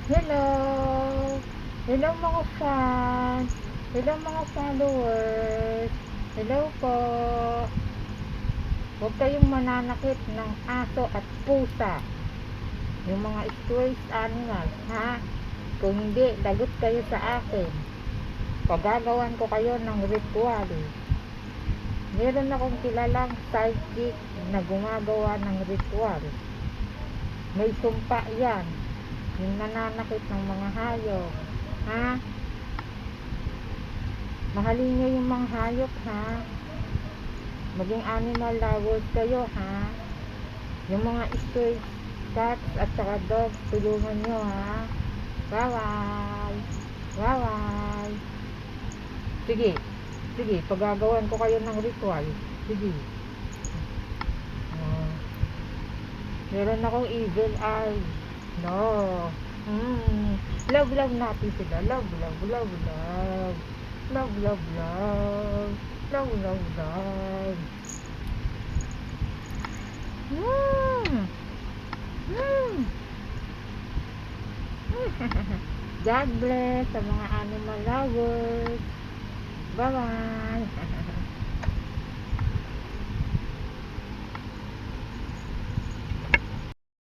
Hello! Hello mga fans! Hello mga followers! Hello po! Huwag kayong mananakit ng aso at pusa. Yung mga stray animals, ha? Kung hindi, lagot kayo sa akin. Pagagawan ko kayo ng ritual. Meron akong kilalang sidekick na gumagawa ng ritual. May sumpa yan. Yung nananakit ng mga hayop. Ha? Mahalin nyo yung mga hayop, ha? Maging animal lovers kayo, ha? Yung mga stray cats at saka dogs, tulungan nyo, ha? Bye-bye! Bye-bye! Sige, sige, pagagawan ko kayo ng ritual. Sige. Oh, meron akong evil eye. No. Love, love natin sila. Love, love, love, love. Love, love, love. Love, love, love. Mm. Mm. God bless sa mga animal lovers. Bye-bye.